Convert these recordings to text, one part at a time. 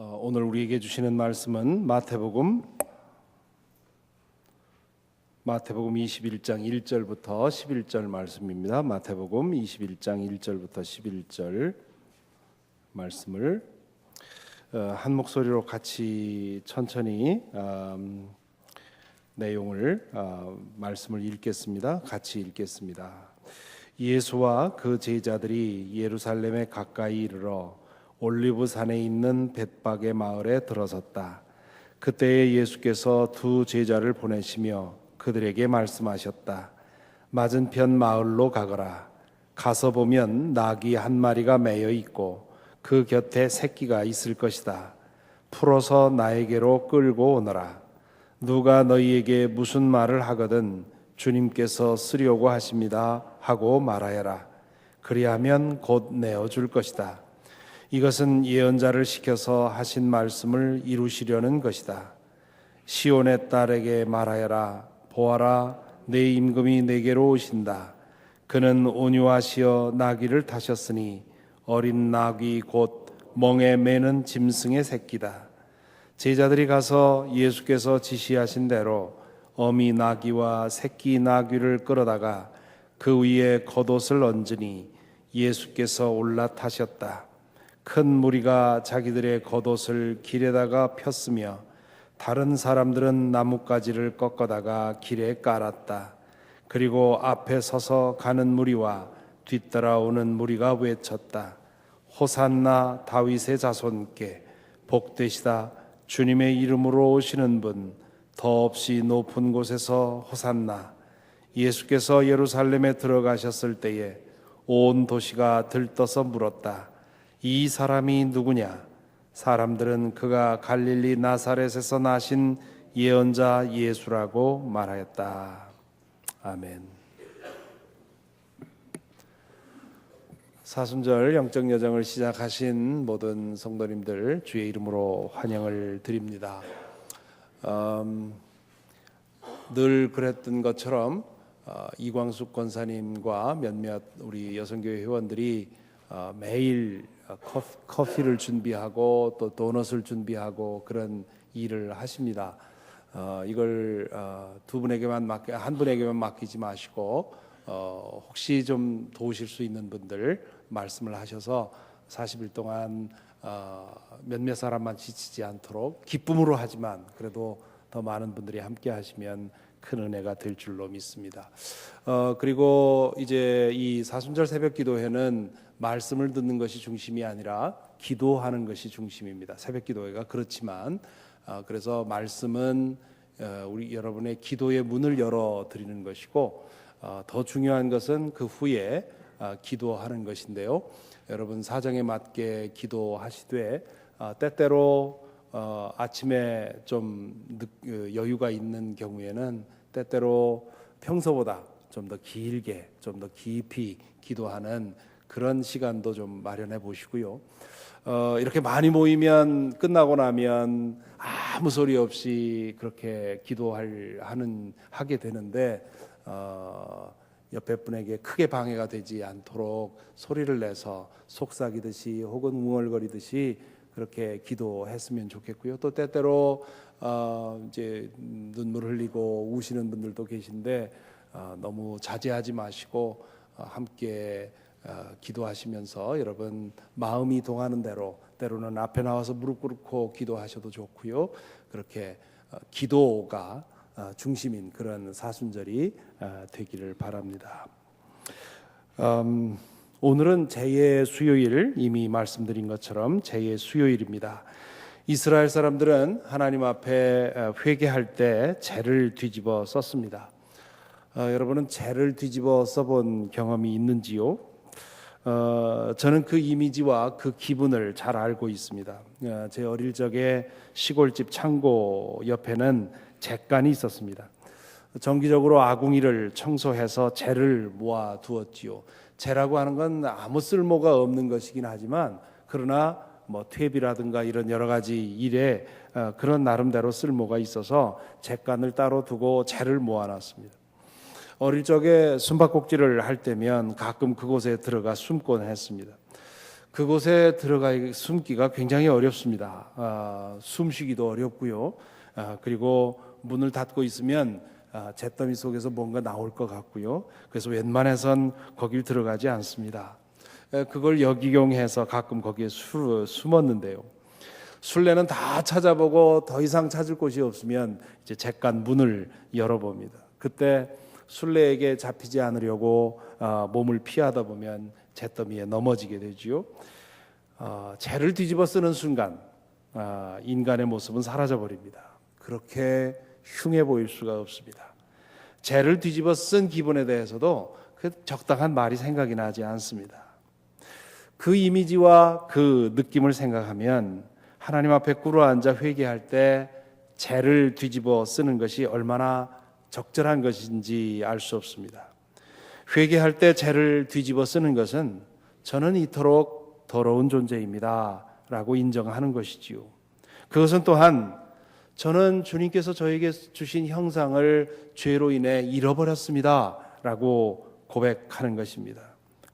오늘 우리에게 주시는 말씀은 마태복음 21장 1절부터 11절 말씀입니다. 마태복음 21장 1절부터 11절 말씀을 한 목소리로 같이 천천히 내용을 말씀을 읽겠습니다. 같이 읽겠습니다. 예수와 그 제자들이 예루살렘에 가까이 이르러 올리브산에 있는 벳박의 마을에 들어섰다. 그때에 예수께서 두 제자를 보내시며 그들에게 말씀하셨다. 맞은편 마을로 가거라. 가서 보면 나귀 한 마리가 매여 있고 그 곁에 새끼가 있을 것이다. 풀어서 나에게로 끌고 오너라. 누가 너희에게 무슨 말을 하거든 주님께서 쓰려고 하십니다 하고 말하여라. 그리하면 곧 내어줄 것이다. 이것은 예언자를 시켜서 하신 말씀을 이루시려는 것이다. 시온의 딸에게 말하여라. 보아라, 내 임금이 내게로 오신다. 그는 온유하시어 나귀를 타셨으니 어린 나귀 곧 멍에 매는 짐승의 새끼다. 제자들이 가서 예수께서 지시하신 대로 어미 나귀와 새끼 나귀를 끌어다가 그 위에 겉옷을 얹으니 예수께서 올라타셨다. 큰 무리가 자기들의 겉옷을 길에다가 폈으며 다른 사람들은 나뭇가지를 꺾어다가 길에 깔았다. 그리고 앞에 서서 가는 무리와 뒤따라오는 무리가 외쳤다. 호산나 다윗의 자손께 복되시다. 주님의 이름으로 오시는 분 더없이 높은 곳에서 호산나. 예수께서 예루살렘에 들어가셨을 때에 온 도시가 들떠서 물었다. 이 사람이 누구냐? 사람들은 그가 갈릴리 나사렛에서 나신 예언자 예수라고 말하였다. 아멘. 사순절 영적 여정을 시작하신 모든 성도님들 주의 이름으로 환영을 드립니다. 늘 그랬던 것처럼 이광숙 권사님과 몇몇 우리 여성교회 회원들이 매일 커피를 준비하고 또 도넛을 준비하고 그런 일을 하십니다. 이걸 한 분에게만 맡기지 마시고 혹시 좀 도우실 수 있는 분들 말씀을 하셔서 40일 동안 몇몇 사람만 지치지 않도록 기쁨으로 하지만 그래도 더 많은 분들이 함께 하시면 큰 은혜가 될 줄로 믿습니다. 그리고 이제 이 사순절 새벽 기도회는 말씀을 듣는 것이 중심이 아니라 기도하는 것이 중심입니다. 새벽 기도회가 그렇지만 그래서 말씀은 우리 여러분의 기도의 문을 열어 드리는 것이고 더 중요한 것은 그 후에 기도하는 것인데요. 여러분 사정에 맞게 기도하시되 때때로 아침에 좀 여유가 있는 경우에는 때때로 평소보다 좀 더 길게 좀 더 깊이 기도하는 그런 시간도 좀 마련해 보시고요. 이렇게 많이 모이면 끝나고 나면 아무 소리 없이 그렇게 하게 되는데 옆에 분에게 크게 방해가 되지 않도록 소리를 내서 속삭이듯이 혹은 웅얼거리듯이 그렇게 기도했으면 좋겠고요. 또 때때로 이제 눈물 흘리고 우시는 분들도 계신데 너무 자제하지 마시고 함께 기도하시면서 여러분 마음이 동하는 대로 때로는 앞에 나와서 무릎 꿇고 기도하셔도 좋고요. 그렇게 기도가 중심인 그런 사순절이 되기를 바랍니다. 오늘은 제의 수요일, 이미 말씀드린 것처럼 제의 수요일입니다. 이스라엘 사람들은 하나님 앞에 회개할 때 제를 뒤집어 썼습니다. 여러분은 제를 뒤집어 써본 경험이 있는지요? 저는 그 이미지와 그 기분을 잘 알고 있습니다. 제 어릴 적에 시골집 창고 옆에는 잿간이 있었습니다. 정기적으로 아궁이를 청소해서 재를 모아 두었지요. 재라고 하는 건 아무 쓸모가 없는 것이긴 하지만 그러나 퇴비라든가 이런 여러 가지 일에 그런 나름대로 쓸모가 있어서 잿간을 따로 두고 재를 모아놨습니다. 어릴 적에 숨바꼭질을 할 때면 가끔 그곳에 들어가 숨곤 했습니다. 그곳에 들어가 숨기가 굉장히 어렵습니다. 숨쉬기도 어렵고요. 그리고 문을 닫고 있으면 잿더미 속에서 뭔가 나올 것 같고요. 그래서 웬만해선 거길 들어가지 않습니다. 그걸 역이용해서 가끔 거기에 숨었는데요. 술래는 다 찾아보고 더 이상 찾을 곳이 없으면 이제 잠깐 문을 열어봅니다. 그때 술래에게 잡히지 않으려고 몸을 피하다 보면 잿더미에 넘어지게 되지요. 죄를 뒤집어 쓰는 순간 인간의 모습은 사라져 버립니다. 그렇게 흉해 보일 수가 없습니다. 죄를 뒤집어 쓴 기분에 대해서도 그 적당한 말이 생각이 나지 않습니다. 그 이미지와 그 느낌을 생각하면 하나님 앞에 꿇어앉아 회개할 때 죄를 뒤집어 쓰는 것이 얼마나 적절한 것인지 알 수 없습니다. 회개할 때 죄를 뒤집어 쓰는 것은 저는 이토록 더러운 존재입니다 라고 인정하는 것이지요. 그것은 또한 저는 주님께서 저에게 주신 형상을 죄로 인해 잃어버렸습니다 라고 고백하는 것입니다.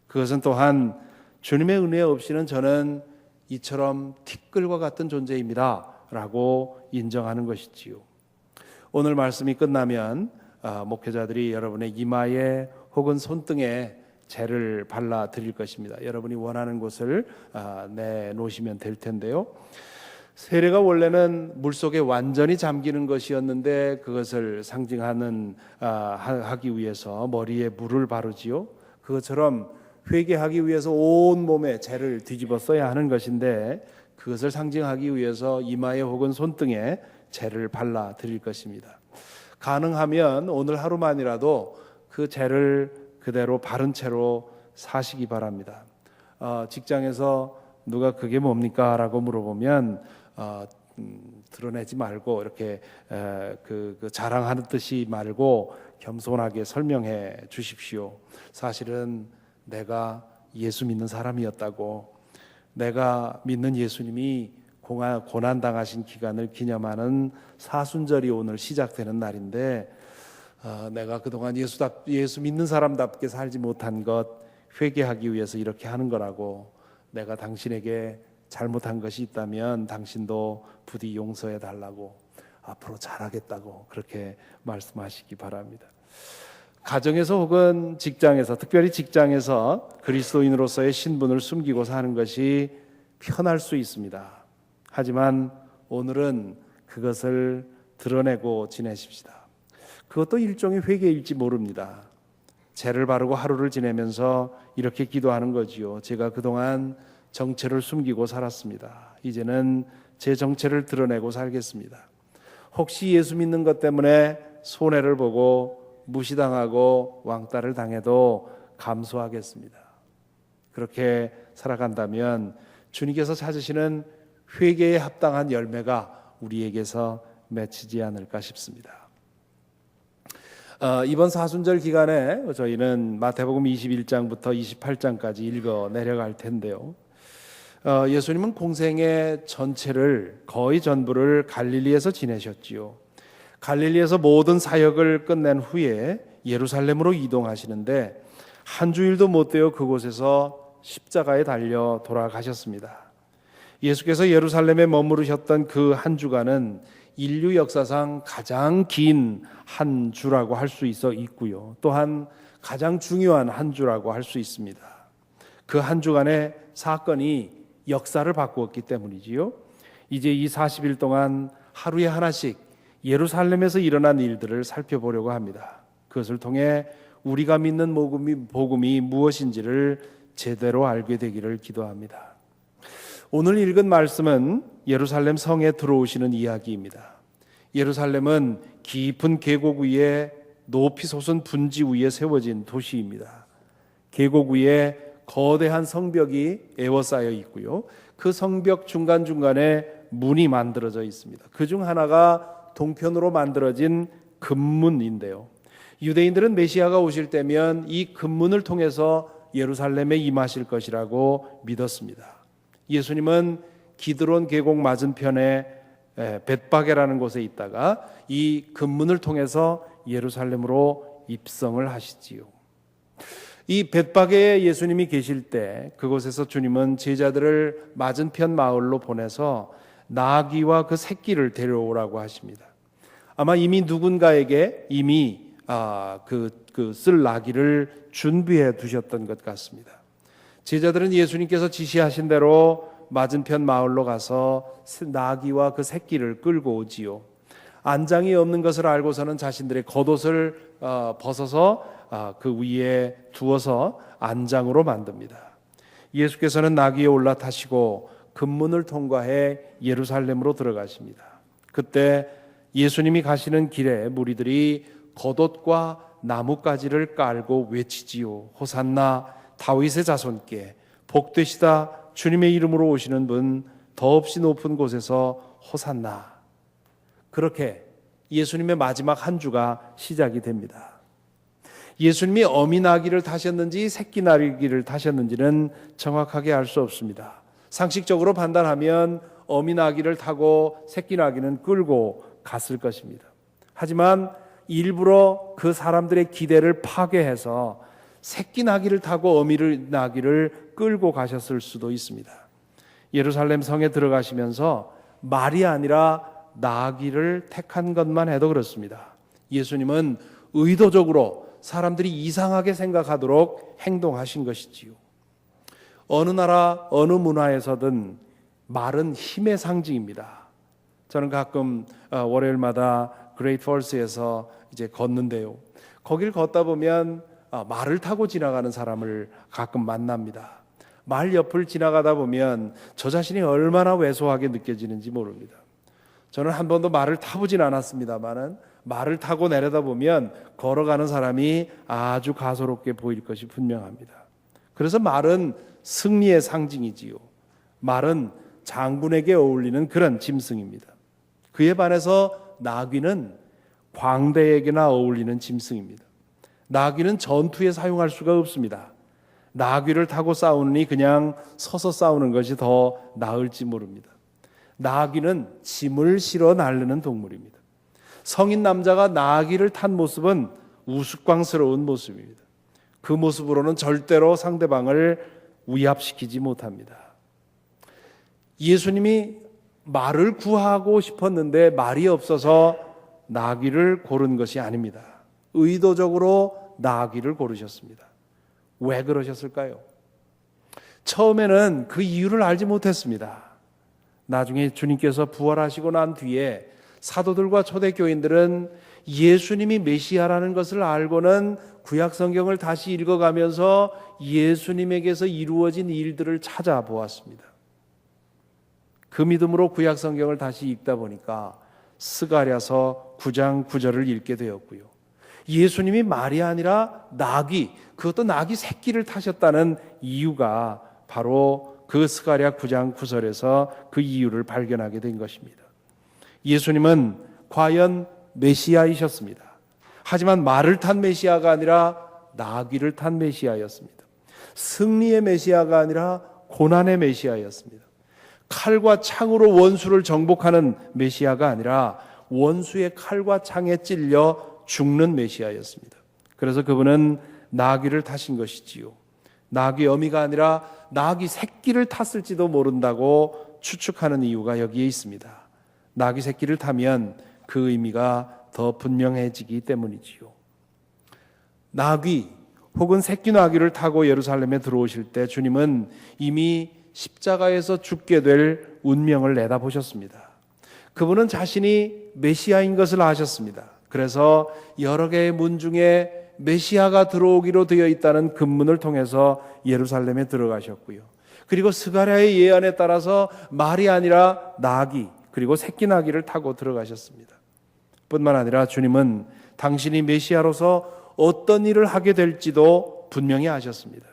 그것은 또한 주님의 은혜 없이는 저는 이처럼 티끌과 같은 존재입니다 라고 인정하는 것이지요. 오늘 말씀이 끝나면 목회자들이 여러분의 이마에 혹은 손등에 재를 발라 드릴 것입니다. 여러분이 원하는 곳을 내놓으시면 될 텐데요. 세례가 원래는 물속에 완전히 잠기는 것이었는데 그것을 상징하는 하기 위해서 머리에 물을 바르지요. 그것처럼 회개하기 위해서 온 몸에 재를 뒤집어 써야 하는 것인데 그것을 상징하기 위해서 이마에 혹은 손등에 재를 발라 드릴 것입니다. 가능하면 오늘 하루만이라도 그 재를 그대로 바른 채로 사시기 바랍니다. 직장에서 누가 그게 뭡니까? 라고 물어보면 드러내지 말고 이렇게 그 자랑하는 듯이 말고 겸손하게 설명해 주십시오. 사실은 내가 예수 믿는 사람이었다고, 내가 믿는 예수님이 고난당하신 기간을 기념하는 사순절이 오늘 시작되는 날인데 내가 그동안 예수 믿는 사람답게 살지 못한 것 회개하기 위해서 이렇게 하는 거라고, 내가 당신에게 잘못한 것이 있다면 당신도 부디 용서해 달라고, 앞으로 잘하겠다고 그렇게 말씀하시기 바랍니다. 가정에서 혹은 직장에서, 특별히 직장에서 그리스도인으로서의 신분을 숨기고 사는 것이 편할 수 있습니다. 하지만 오늘은 그것을 드러내고 지내십시다. 그것도 일종의 회개일지 모릅니다. 죄를 바르고 하루를 지내면서 이렇게 기도하는 거지요. 제가 그동안 정체를 숨기고 살았습니다. 이제는 제 정체를 드러내고 살겠습니다. 혹시 예수 믿는 것 때문에 손해를 보고 무시당하고 왕따를 당해도 감수하겠습니다. 그렇게 살아간다면 주님께서 찾으시는 회개에 합당한 열매가 우리에게서 맺히지 않을까 싶습니다. 이번 사순절 기간에 저희는 마태복음 21장부터 28장까지 읽어 내려갈 텐데요. 예수님은 공생의 전체를, 거의 전부를 갈릴리에서 지내셨지요. 갈릴리에서 모든 사역을 끝낸 후에 예루살렘으로 이동하시는데 한 주일도 못 되어 그곳에서 십자가에 달려 돌아가셨습니다. 예수께서 예루살렘에 머무르셨던 그 한 주간은 인류 역사상 가장 긴 한 주라고 할 수 있고요. 또한 가장 중요한 한 주라고 할 수 있습니다. 그 한 주간의 사건이 역사를 바꾸었기 때문이지요. 이제 이 40일 동안 하루에 하나씩 예루살렘에서 일어난 일들을 살펴보려고 합니다. 그것을 통해 우리가 믿는 복음이 무엇인지를 제대로 알게 되기를 기도합니다. 오늘 읽은 말씀은 예루살렘 성에 들어오시는 이야기입니다. 예루살렘은 깊은 계곡 위에 높이 솟은 분지 위에 세워진 도시입니다. 계곡 위에 거대한 성벽이 에워싸여 있고요. 그 성벽 중간중간에 문이 만들어져 있습니다. 그중 하나가 동편으로 만들어진 금문인데요. 유대인들은 메시아가 오실 때면 이 금문을 통해서 예루살렘에 임하실 것이라고 믿었습니다. 예수님은 기드론 계곡 맞은편에 벳바게라는 곳에 있다가 이 금문을 통해서 예루살렘으로 입성을 하시지요. 이 벳바게에 예수님이 계실 때 그곳에서 주님은 제자들을 맞은편 마을로 보내서 나귀와 그 새끼를 데려오라고 하십니다. 아마 이미 누군가에게 쓸 나귀를 준비해 두셨던 것 같습니다. 제자들은 예수님께서 지시하신 대로 맞은편 마을로 가서 나귀와 그 새끼를 끌고 오지요. 안장이 없는 것을 알고서는 자신들의 겉옷을 벗어서 그 위에 두어서 안장으로 만듭니다. 예수께서는 나귀에 올라타시고 금문을 통과해 예루살렘으로 들어가십니다. 그때 예수님이 가시는 길에 무리들이 겉옷과 나뭇가지를 깔고 외치지요. 호산나 다윗의 자손께 복되시다 주님의 이름으로 오시는 분 더없이 높은 곳에서 호산나. 그렇게 예수님의 마지막 한 주가 시작이 됩니다. 예수님이 어미 나귀를 타셨는지 새끼 나귀를 타셨는지는 정확하게 알 수 없습니다. 상식적으로 판단하면 어미 나귀를 타고 새끼 나귀는 끌고 갔을 것입니다. 하지만 일부러 그 사람들의 기대를 파괴해서 새끼 나귀를 타고 어미 나귀를 끌고 가셨을 수도 있습니다. 예루살렘 성에 들어가시면서 말이 아니라 나귀를 택한 것만 해도 그렇습니다. 예수님은 의도적으로 사람들이 이상하게 생각하도록 행동하신 것이지요. 어느 나라 어느 문화에서든 말은 힘의 상징입니다. 저는 가끔 월요일마다 그레이트 폴스에서 이제 걷는데요. 거길 걷다 보면 말을 타고 지나가는 사람을 가끔 만납니다. 말 옆을 지나가다 보면 저 자신이 얼마나 왜소하게 느껴지는지 모릅니다. 저는 한 번도 말을 타보진 않았습니다만은 말을 타고 내려다보면 걸어가는 사람이 아주 가소롭게 보일 것이 분명합니다. 그래서 말은 승리의 상징이지요. 말은 장군에게 어울리는 그런 짐승입니다. 그에 반해서 나귀는 광대에게나 어울리는 짐승입니다. 나귀는 전투에 사용할 수가 없습니다. 나귀를 타고 싸우느니 그냥 서서 싸우는 것이 더 나을지 모릅니다. 나귀는 짐을 실어 나르는 동물입니다. 성인 남자가 나귀를 탄 모습은 우스꽝스러운 모습입니다. 그 모습으로는 절대로 상대방을 위압시키지 못합니다. 예수님이 말을 구하고 싶었는데 말이 없어서 나귀를 고른 것이 아닙니다. 의도적으로 나귀를 고르셨습니다. 왜 그러셨을까요? 처음에는 그 이유를 알지 못했습니다. 나중에 주님께서 부활하시고 난 뒤에 사도들과 초대교인들은 예수님이 메시아라는 것을 알고는 구약 성경을 다시 읽어가면서 예수님에게서 이루어진 일들을 찾아보았습니다. 그 믿음으로 구약 성경을 다시 읽다 보니까 스가랴서 9장 9절을 읽게 되었고요. 예수님이 말이 아니라 나귀, 그것도 나귀 새끼를 타셨다는 이유가 바로 그 스가랴 9장 9절에서 그 이유를 발견하게 된 것입니다. 예수님은 과연 메시아이셨습니다. 하지만 말을 탄 메시아가 아니라 나귀를 탄 메시아였습니다. 승리의 메시아가 아니라 고난의 메시아였습니다. 칼과 창으로 원수를 정복하는 메시아가 아니라 원수의 칼과 창에 찔려 죽는 메시아였습니다. 그래서 그분은 나귀를 타신 것이지요. 나귀 어미가 아니라 나귀 새끼를 탔을지도 모른다고 추측하는 이유가 여기에 있습니다. 나귀 새끼를 타면 그 의미가 더 분명해지기 때문이지요. 나귀 혹은 새끼 나귀를 타고 예루살렘에 들어오실 때 주님은 이미 십자가에서 죽게 될 운명을 내다보셨습니다. 그분은 자신이 메시아인 것을 아셨습니다. 그래서 여러 개의 문 중에 메시아가 들어오기로 되어 있다는 금문을 통해서 예루살렘에 들어가셨고요. 그리고 스가랴의 예언에 따라서 말이 아니라 나귀 그리고 새끼 나귀를 타고 들어가셨습니다. 뿐만 아니라 주님은 당신이 메시아로서 어떤 일을 하게 될지도 분명히 아셨습니다.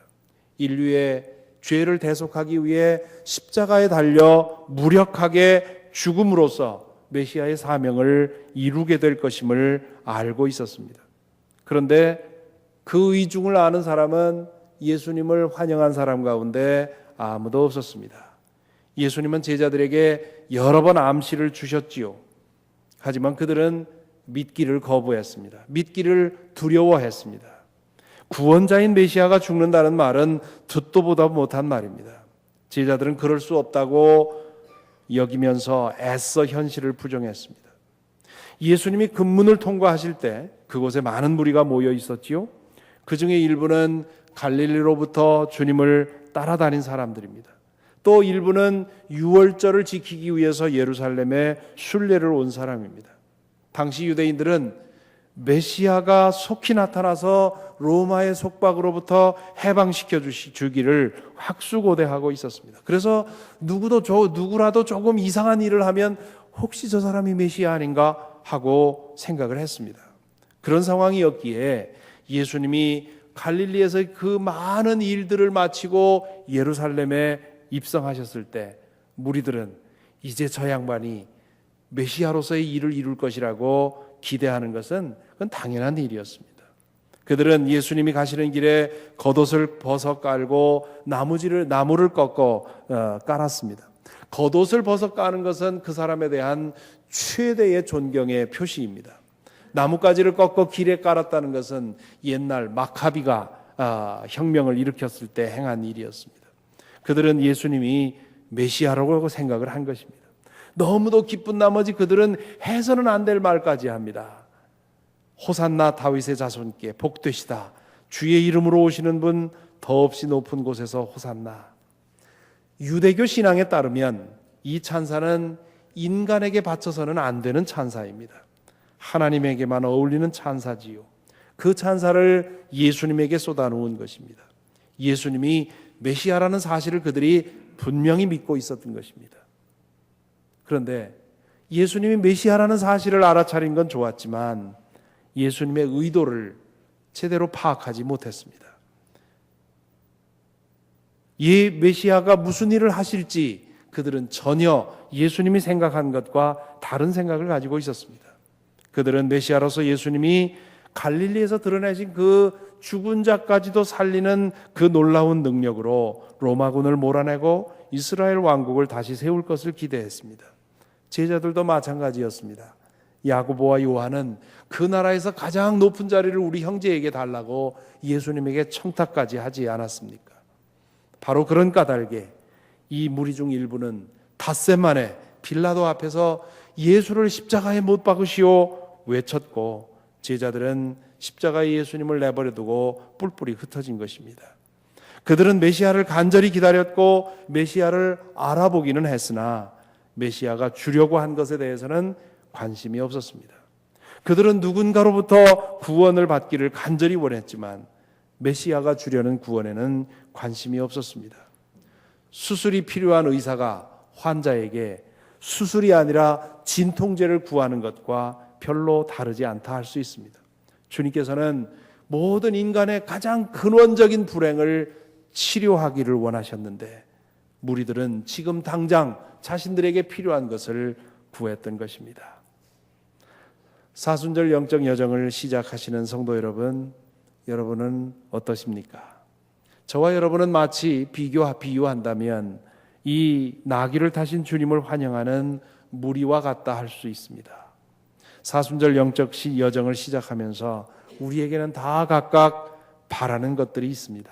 인류의 죄를 대속하기 위해 십자가에 달려 무력하게 죽음으로써 메시아의 사명을 이루게 될 것임을 알고 있었습니다. 그런데 그 의중을 아는 사람은 예수님을 환영한 사람 가운데 아무도 없었습니다. 예수님은 제자들에게 여러 번 암시를 주셨지요. 하지만 그들은 믿기를 거부했습니다. 믿기를 두려워했습니다. 구원자인 메시아가 죽는다는 말은 듣도 보다 못한 말입니다. 제자들은 그럴 수 없다고 여기면서 애써 현실을 부정했습니다. 예수님이 금문을 통과하실 때 그곳에 많은 무리가 모여 있었지요. 그 중에 일부는 갈릴리로부터 주님을 따라다닌 사람들입니다. 또 일부는 유월절을 지키기 위해서 예루살렘에 순례를 온 사람입니다. 당시 유대인들은 메시아가 속히 나타나서 로마의 속박으로부터 해방시켜 주기를 확수고대하고 있었습니다. 그래서 누구라도 조금 이상한 일을 하면 혹시 저 사람이 메시아 아닌가 하고 생각을 했습니다. 그런 상황이었기에 예수님이 갈릴리에서 그 많은 일들을 마치고 예루살렘에 입성하셨을 때 무리들은 이제 저 양반이 메시아로서의 일을 이룰 것이라고 기대하는 것은 그건 당연한 일이었습니다. 그들은 예수님이 가시는 길에 겉옷을 벗어 깔고 나무를 꺾어 깔았습니다. 겉옷을 벗어 까는 것은 그 사람에 대한 최대의 존경의 표시입니다. 나뭇가지를 꺾어 길에 깔았다는 것은 옛날 마카비가 혁명을 일으켰을 때 행한 일이었습니다. 그들은 예수님이 메시아라고 생각을 한 것입니다. 너무도 기쁜 나머지 그들은 해서는 안 될 말까지 합니다. 호산나 다윗의 자손께 복되시다. 주의 이름으로 오시는 분 더없이 높은 곳에서 호산나. 유대교 신앙에 따르면 이 찬사는 인간에게 바쳐서는 안 되는 찬사입니다. 하나님에게만 어울리는 찬사지요. 그 찬사를 예수님에게 쏟아놓은 것입니다. 예수님이 메시아라는 사실을 그들이 분명히 믿고 있었던 것입니다. 그런데 예수님이 메시아라는 사실을 알아차린 건 좋았지만 예수님의 의도를 제대로 파악하지 못했습니다. 이 메시아가 무슨 일을 하실지 그들은 전혀 예수님이 생각한 것과 다른 생각을 가지고 있었습니다. 그들은 메시아로서 예수님이 갈릴리에서 드러내신 그 죽은 자까지도 살리는 그 놀라운 능력으로 로마군을 몰아내고 이스라엘 왕국을 다시 세울 것을 기대했습니다. 제자들도 마찬가지였습니다. 야고보와 요한은 그 나라에서 가장 높은 자리를 우리 형제에게 달라고 예수님에게 청탁까지 하지 않았습니까? 바로 그런 까닭에 이 무리 중 일부는 닷새 만에 빌라도 앞에서 예수를 십자가에 못 박으시오 외쳤고 제자들은 십자가에 예수님을 내버려두고 뿔뿔이 흩어진 것입니다. 그들은 메시아를 간절히 기다렸고 메시아를 알아보기는 했으나 메시아가 주려고 한 것에 대해서는 관심이 없었습니다. 그들은 누군가로부터 구원을 받기를 간절히 원했지만 메시아가 주려는 구원에는 관심이 없었습니다. 수술이 필요한 의사가 환자에게 수술이 아니라 진통제를 구하는 것과 별로 다르지 않다 할 수 있습니다. 주님께서는 모든 인간의 가장 근원적인 불행을 치료하기를 원하셨는데 무리들은 지금 당장 자신들에게 필요한 것을 구했던 것입니다. 사순절 영적 여정을 시작하시는 성도 여러분, 여러분은 어떠십니까? 저와 여러분은 마치 비유한다면 이 나귀를 타신 주님을 환영하는 무리와 같다 할 수 있습니다. 사순절 영적 여정을 시작하면서 우리에게는 다 각각 바라는 것들이 있습니다.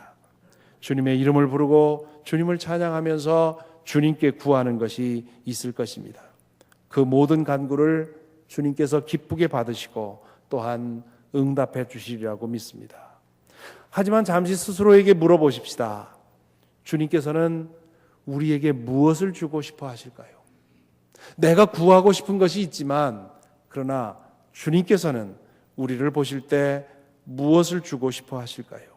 주님의 이름을 부르고 주님을 찬양하면서 주님께 구하는 것이 있을 것입니다. 그 모든 간구를 주님께서 기쁘게 받으시고 또한 응답해 주시리라고 믿습니다. 하지만 잠시 스스로에게 물어보십시다. 주님께서는 우리에게 무엇을 주고 싶어 하실까요? 내가 구하고 싶은 것이 있지만 그러나 주님께서는 우리를 보실 때 무엇을 주고 싶어 하실까요?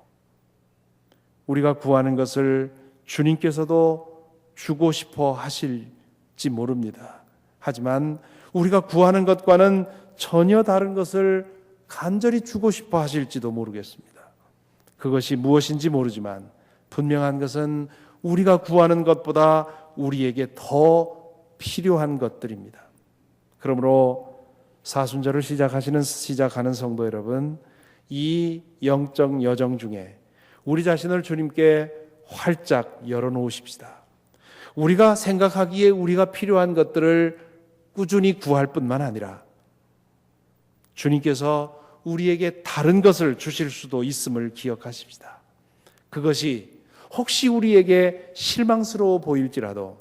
우리가 구하는 것을 주님께서도 주고 싶어 하실지 모릅니다. 하지만 우리가 구하는 것과는 전혀 다른 것을 간절히 주고 싶어 하실지도 모르겠습니다. 그것이 무엇인지 모르지만 분명한 것은 우리가 구하는 것보다 우리에게 더 필요한 것들입니다. 그러므로 사순절을 시작하는 성도 여러분, 이 영적 여정 중에 우리 자신을 주님께 활짝 열어놓으십시다. 우리가 생각하기에 우리가 필요한 것들을 꾸준히 구할 뿐만 아니라 주님께서 우리에게 다른 것을 주실 수도 있음을 기억하십시다. 그것이 혹시 우리에게 실망스러워 보일지라도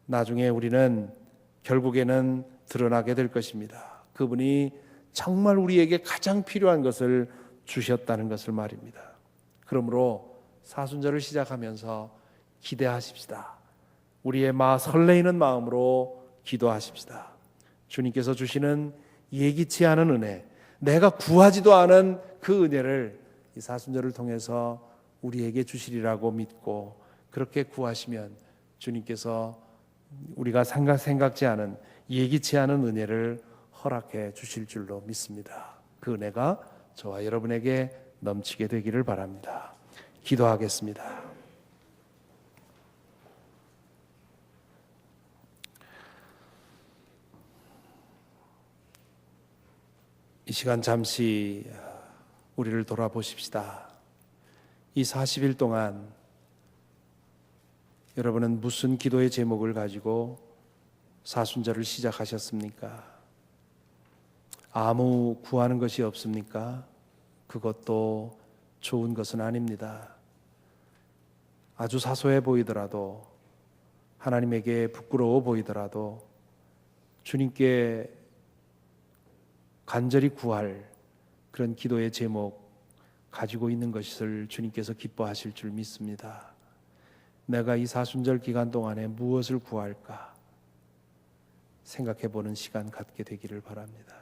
나중에 우리는 결국에는 드러나게 될 것입니다. 그분이 정말 우리에게 가장 필요한 것을 주셨다는 것을 말입니다. 그러므로 사순절을 시작하면서 기대하십시다. 우리의 설레이는 마음으로 기도하십시다. 주님께서 주시는 예기치 않은 은혜, 내가 구하지도 않은 그 은혜를 이 사순절을 통해서 우리에게 주시리라고 믿고 그렇게 구하시면 주님께서 우리가 생각지 않은 예기치 않은 은혜를 허락해 주실 줄로 믿습니다. 그 은혜가 저와 여러분에게 넘치게 되기를 바랍니다. 기도하겠습니다. 이 시간 잠시 우리를 돌아보십시다. 이 40일 동안 여러분은 무슨 기도의 제목을 가지고 사순절을 시작하셨습니까? 아무 구하는 것이 없습니까? 그것도 좋은 것은 아닙니다. 아주 사소해 보이더라도, 하나님에게 부끄러워 보이더라도 주님께 간절히 구할 그런 기도의 제목 가지고 있는 것을 주님께서 기뻐하실 줄 믿습니다. 내가 이 사순절 기간 동안에 무엇을 구할까 생각해 보는 시간 갖게 되기를 바랍니다.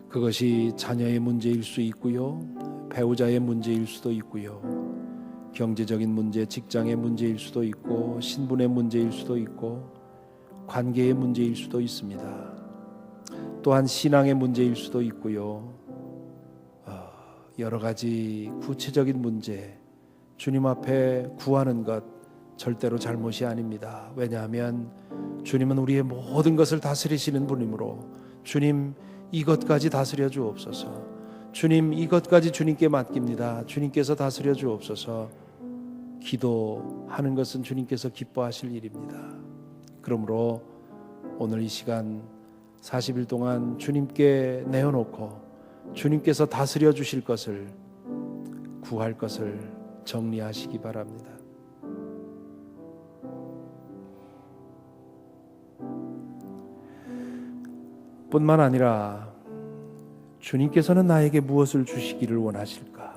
그것이 자녀의 문제일 수 있고요, 배우자의 문제일 수도 있고요, 경제적인 문제, 직장의 문제일 수도 있고, 신분의 문제일 수도 있고, 관계의 문제일 수도 있습니다. 또한 신앙의 문제일 수도 있고요, 여러 가지 구체적인 문제, 주님 앞에 구하는 것 절대로 잘못이 아닙니다. 왜냐하면 주님은 우리의 모든 것을 다스리시는 분이므로, 주님 이것까지 다스려 주옵소서, 주님 이것까지 주님께 맡깁니다, 주님께서 다스려 주옵소서, 기도하는 것은 주님께서 기뻐하실 일입니다. 그러므로 오늘 이 시간 40일 동안 주님께 내어놓고 주님께서 다스려 주실 것을, 구할 것을 정리하시기 바랍니다. 뿐만 아니라 주님께서는 나에게 무엇을 주시기를 원하실까?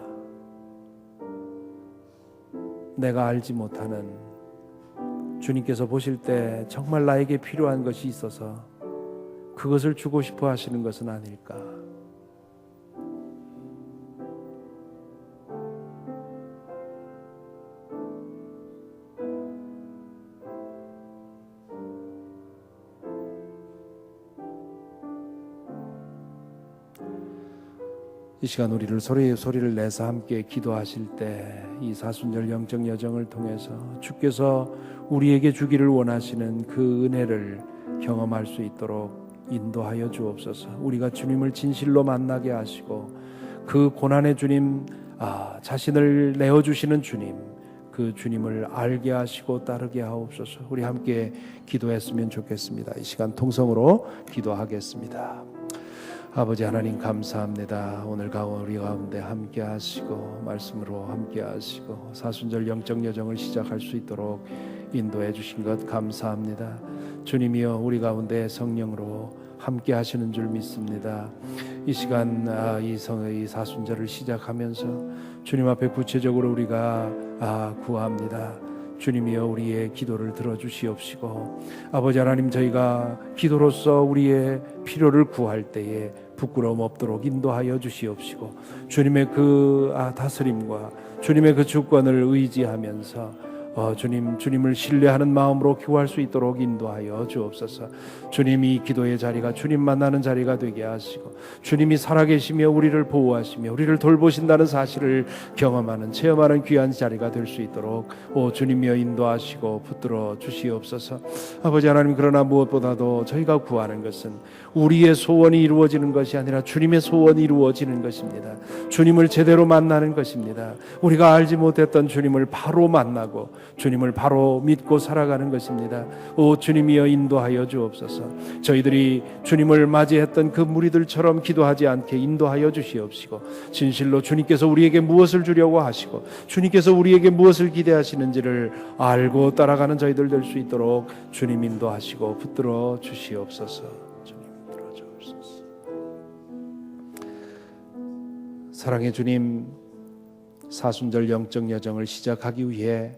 내가 알지 못하는, 주님께서 보실 때 정말 나에게 필요한 것이 있어서 그것을 주고 싶어 하시는 것은 아닐까? 이 시간 우리를 소리를 내서 함께 기도하실 때 이 사순절 영적 여정을 통해서 주께서 우리에게 주기를 원하시는 그 은혜를 경험할 수 있도록 인도하여 주옵소서. 우리가 주님을 진실로 만나게 하시고 그 고난의 주님, 자신을 내어주시는 주님, 그 주님을 알게 하시고 따르게 하옵소서. 우리 함께 기도했으면 좋겠습니다. 이 시간 통성으로 기도하겠습니다. 아버지 하나님 감사합니다. 오늘 우리 가운데 함께 하시고 말씀으로 함께 하시고 사순절 영적 여정을 시작할 수 있도록 인도해 주신 것 감사합니다. 주님이여, 우리 가운데 성령으로 함께 하시는 줄 믿습니다. 이 시간 이 사순절을 시작하면서 주님 앞에 구체적으로 우리가 구합니다. 주님이여, 우리의 기도를 들어주시옵시고, 아버지 하나님, 저희가 기도로서 우리의 필요를 구할 때에 부끄러움 없도록 인도하여 주시옵시고, 주님의 그 다스림과 주님의 그 주권을 의지하면서 주님을 신뢰하는 마음으로 기도할 수 있도록 인도하여 주옵소서. 주님이 기도의 자리가 주님 만나는 자리가 되게 하시고, 주님이 살아계시며 우리를 보호하시며 우리를 돌보신다는 사실을 경험하는, 체험하는 귀한 자리가 될 수 있도록 주님이여 인도하시고 붙들어 주시옵소서. 아버지 하나님, 그러나 무엇보다도 저희가 구하는 것은 우리의 소원이 이루어지는 것이 아니라 주님의 소원이 이루어지는 것입니다. 주님을 제대로 만나는 것입니다. 우리가 알지 못했던 주님을 바로 만나고 주님을 바로 믿고 살아가는 것입니다. 주님이여 인도하여 주옵소서. 저희들이 주님을 맞이했던 그 무리들처럼 기도하지 않게 인도하여 주시옵시고, 진실로 주님께서 우리에게 무엇을 주려고 하시고 주님께서 우리에게 무엇을 기대하시는지를 알고 따라가는 저희들 될 수 있도록 주님 인도하시고 붙들어 주시옵소서. 주님 붙들어 주옵소서. 사랑의 주님, 사순절 영적 여정을 시작하기 위해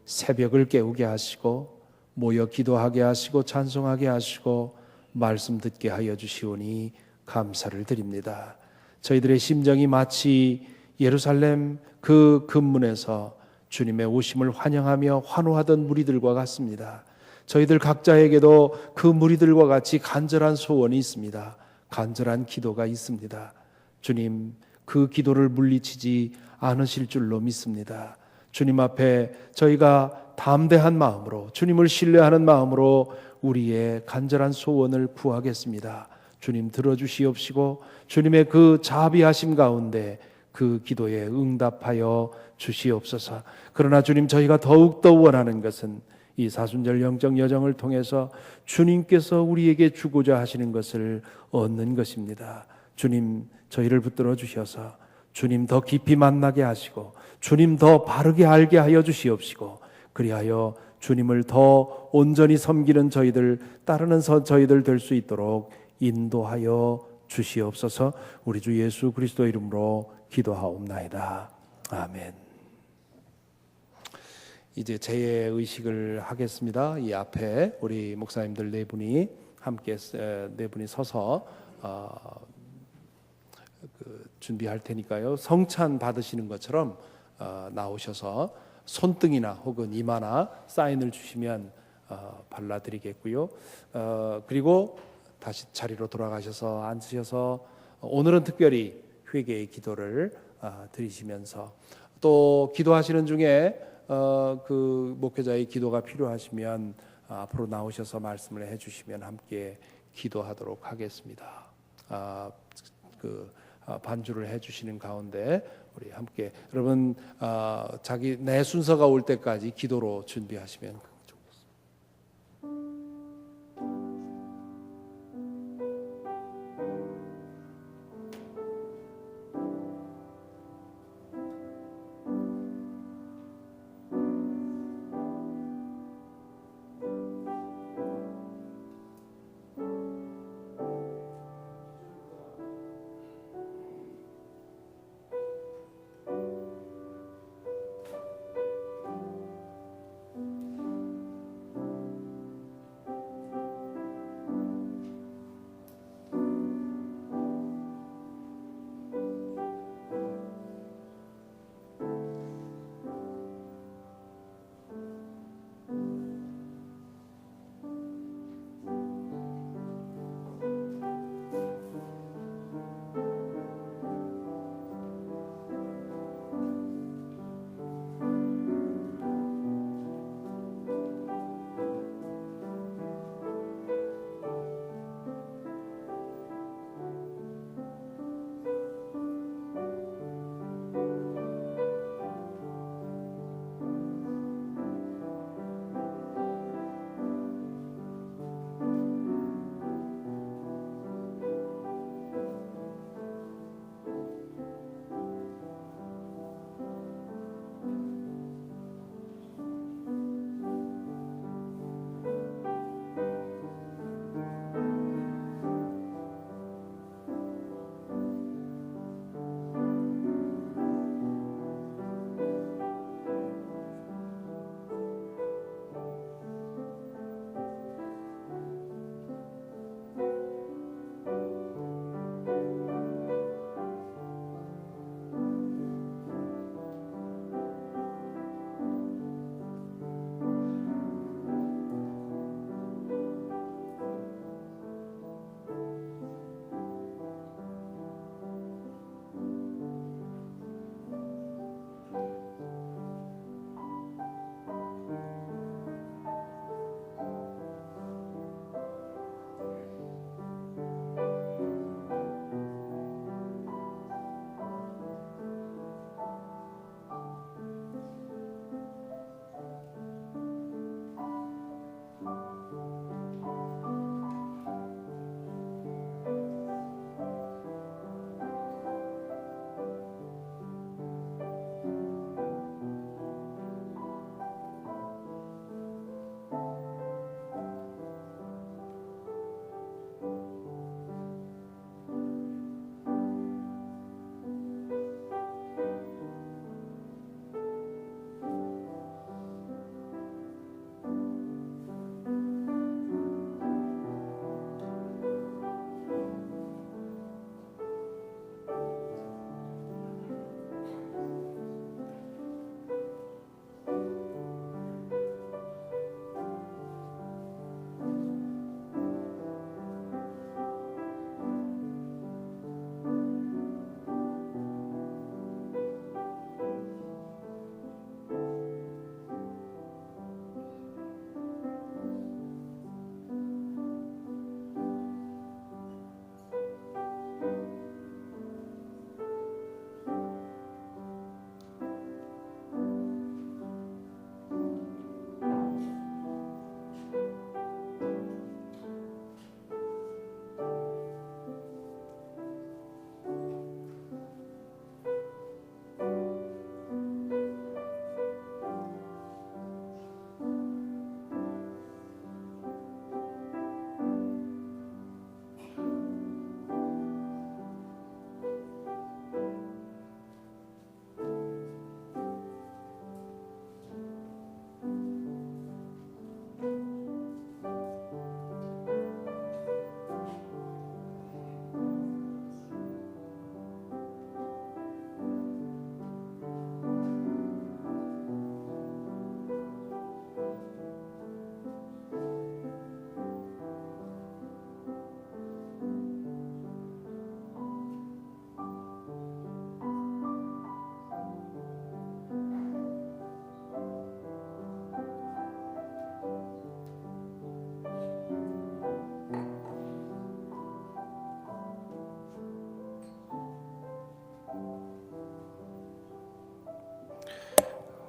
새벽을 깨우게 하시고 모여 기도하게 하시고 찬송하게 하시고 말씀 듣게 하여 주시오니 감사를 드립니다. 저희들의 심정이 마치 예루살렘 그 근문에서 주님의 오심을 환영하며 환호하던 무리들과 같습니다. 저희들 각자에게도 그 무리들과 같이 간절한 소원이 있습니다. 간절한 기도가 있습니다. 주님, 그 기도를 물리치지 않으실 줄로 믿습니다. 주님 앞에 저희가 담대한 마음으로, 주님을 신뢰하는 마음으로 우리의 간절한 소원을 구하겠습니다. 주님 들어주시옵시고 주님의 그 자비하심 가운데 그 기도에 응답하여 주시옵소서. 그러나 주님, 저희가 더욱더 원하는 것은 이 사순절 영적 여정을 통해서 주님께서 우리에게 주고자 하시는 것을 얻는 것입니다. 주님, 저희를 붙들어 주셔서 주님 더 깊이 만나게 하시고 주님 더 바르게 알게 하여 주시옵시고, 그리하여 주님을 더 온전히 섬기는 저희들, 따르는 저희들 될 수 있도록 인도하여 주시옵소서. 우리 주 예수 그리스도 이름으로 기도하옵나이다. 아멘. 이제 제의식을 하겠습니다. 이 앞에 우리 목사님들 네 분이 함께 네 분이 서서 준비할 테니까요. 성찬 받으시는 것처럼 나오셔서 손등이나 혹은 이마나 사인을 주시면 발라드리겠고요. 그리고 다시 자리로 돌아가셔서 앉으셔서 오늘은 특별히 회개의 기도를 드리시면서, 또 기도하시는 중에 그 목회자의 기도가 필요하시면 앞으로 나오셔서 말씀을 해주시면 함께 기도하도록 하겠습니다. 반주를 해주시는 가운데 우리 함께, 여러분 자기 내 순서가 올 때까지 기도로 준비하시면 좋겠습니다.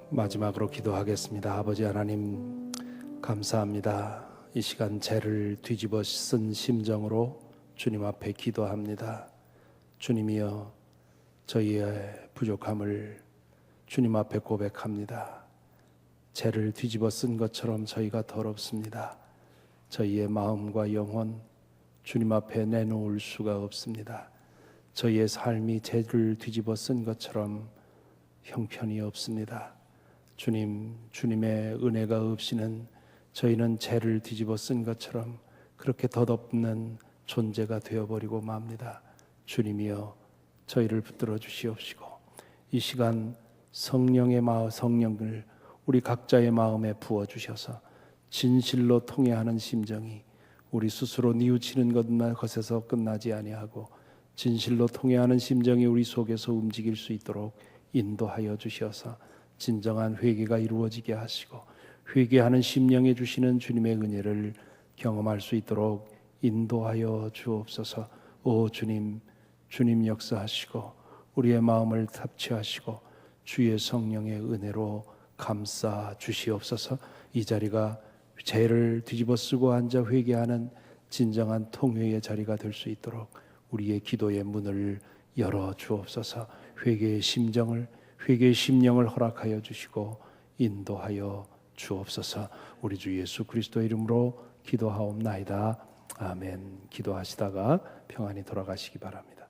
마지막으로 기도하겠습니다. 아버지 하나님, 감사합니다. 이 시간 죄를 뒤집어 쓴 심정으로 주님 앞에 기도합니다. 주님이여, 저희의 부족함을 주님 앞에 고백합니다. 죄를 뒤집어 쓴 것처럼 저희가 더럽습니다. 저희의 마음과 영혼 주님 앞에 내놓을 수가 없습니다. 저희의 삶이 죄를 뒤집어 쓴 것처럼 형편이 없습니다. 주님, 주님의 은혜가 없이는 저희는 죄를 뒤집어 쓴 것처럼 그렇게 덧없는 존재가 되어버리고 맙니다. 주님이여, 저희를 붙들어 주시옵시고 이 시간 성령의 성령을 우리 각자의 마음에 부어 주셔서 진실로 통회하는 심정이 우리 스스로 뉘우치는 것에서 끝나지 아니하고 진실로 통회하는 심정이 우리 속에서 움직일 수 있도록 인도하여 주셔서 진정한 회개가 이루어지게 하시고 회개하는 심령에 주시는 주님의 은혜를 경험할 수 있도록 인도하여 주옵소서. 오 주님, 주님 역사하시고 우리의 마음을 탑취하시고 주의 성령의 은혜로 감싸 주시옵소서. 이 자리가 죄를 뒤집어 쓰고 앉아 회개하는 진정한 통회의 자리가 될 수 있도록 우리의 기도의 문을 열어 주옵소서. 회개의 심령을 허락하여 주시고 인도하여 주옵소서. 우리 주 예수 그리스도의 이름으로 기도하옵나이다. 아멘. 기도하시다가 평안히 돌아가시기 바랍니다.